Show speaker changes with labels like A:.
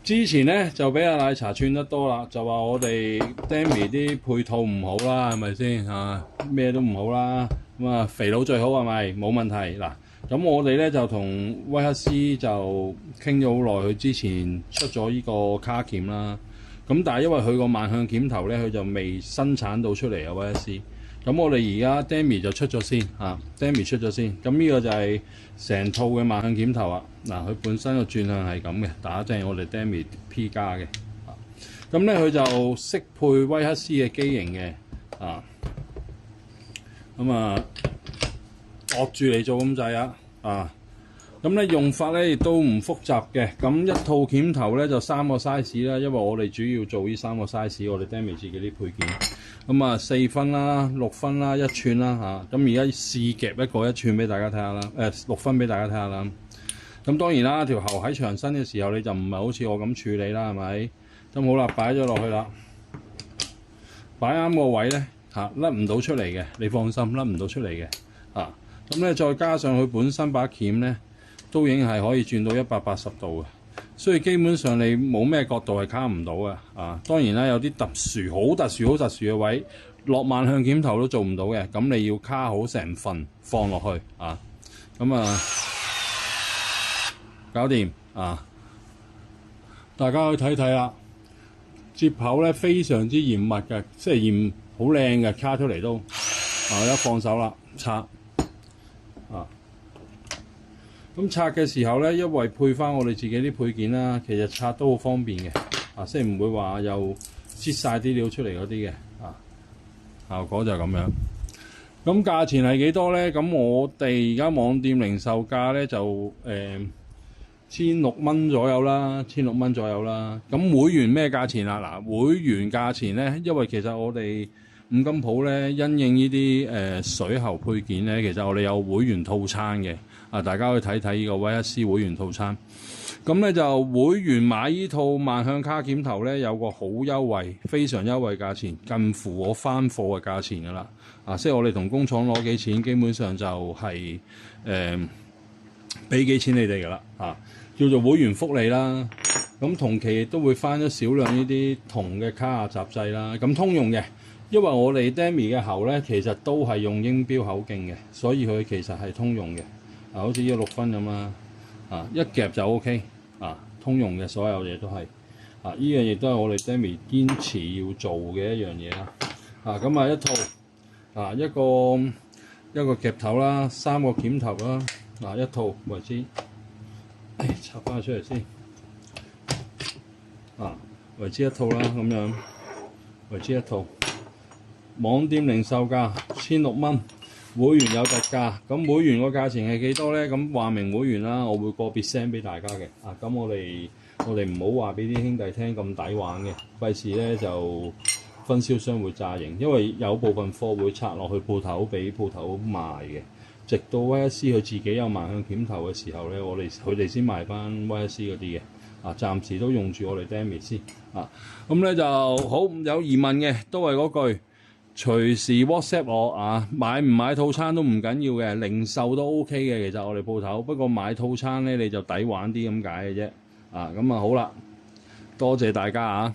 A: 之前咧就俾阿奶茶串得多啦，就話我哋 Demi 啲配套唔好啦，係咪先啊？咩都唔好啦，咁啊肥佬最好係咪？冇問題嗱。咁我哋咧就同威克斯就傾咗好耐，佢之前出咗呢個卡鉗啦。咁但係因為佢個慢向鉗頭咧，佢就未生產到出嚟啊，威克斯。咁我哋而家 Demi 就出咗先，Demi 出咗先。咁呢個就係成套嘅慢向鉗頭啊。嗱，佢本身個轉向係咁嘅，打正係我哋 Demi P 加嘅。咁咧佢就適配威克斯嘅機型嘅，咁啊駁住嚟做咁滯咁咧用法咧亦都唔複雜嘅。咁一套鉗頭咧就3個 size 啦，因為我哋主要做呢3個 size， 我哋 Demi 自己啲配件。咁啊4分啦、6分啦、1寸啦咁而家試夾一個1寸俾大家睇下啦，6分俾大家睇下啦。咁當然啦，條喉喺長身嘅時候你就唔係好似我咁處理啦，係咪？咁好啦，擺咗落去啦，擺啱個位咧甩唔到出嚟嘅，你放心，甩唔到出嚟嘅咁咧再加上佢本身把鉗咧都已經係可以轉到180度嘅，所以基本上你冇咩角度係卡唔到嘅當然啦，有啲好特殊嘅位落慢向鉗頭都做唔到嘅，咁你要卡好成份放落去搞掂大家去睇睇啦。接口咧非常之嚴密嘅，即係嚴好靚嘅，卡出嚟都一放手啦，拆咁拆嘅時候咧，因為配翻我哋自己啲配件啦，其實拆都好方便嘅即係唔會話又擠晒啲料出嚟嗰啲嘅效果就係咁樣。咁價錢係幾多咧？咁我哋而家網店零售價咧就1600蚊左右啦，1600蚊左右啦。咁會員咩價錢啊？嗱，會員價錢咧，因為其實我哋五金鋪咧，因應呢啲水喉配件咧，其實我哋有會員套餐嘅大家可以睇睇呢個威克斯會員套餐。咁咧就會員買呢套慢向卡鉗頭咧，有個好優惠，非常優惠價錢，近乎我翻貨嘅價錢㗎啦。即係我哋同工廠攞幾錢，基本上就係俾幾錢你哋㗎啦叫做會員福利啦。咁同期亦都會翻咗少量呢啲銅嘅卡雅雜製啦。咁通用嘅，因為我哋 Demi 嘅喉咧，其實都係用英標口徑嘅，所以佢其實係通用嘅。好似呢個6分咁啦，一夾就 OK，通用嘅所有嘢都係，呢樣亦都係我哋 Demi 堅持要做嘅一樣嘢啦。咁一套，一個夾頭啦，3個鉗頭啦，一套為之，拆翻出嚟先，為之一套啦，咁樣為之一套。網店零售價1600蚊。會員有特價，咁會員個價錢係幾多咧？咁話明會員啦，我會個別 send 俾大家嘅。咁我哋唔好話俾啲兄弟聽咁抵玩嘅，費事咧就分銷商會炸營，因為有部分貨會拆落去鋪頭俾鋪頭賣嘅。直到威克斯佢自己有慢向鉗頭嘅時候咧，佢哋先賣翻威克斯嗰啲嘅。暫時都用住我哋 Demi 先。咁咧就好，有疑問嘅都係嗰句。隨時 WhatsApp 我買唔買套餐都唔緊要嘅，零售都 OK 嘅。其實我哋鋪頭，不過買套餐咧你就抵玩啲咁解嘅啫。咁好啦，多謝大家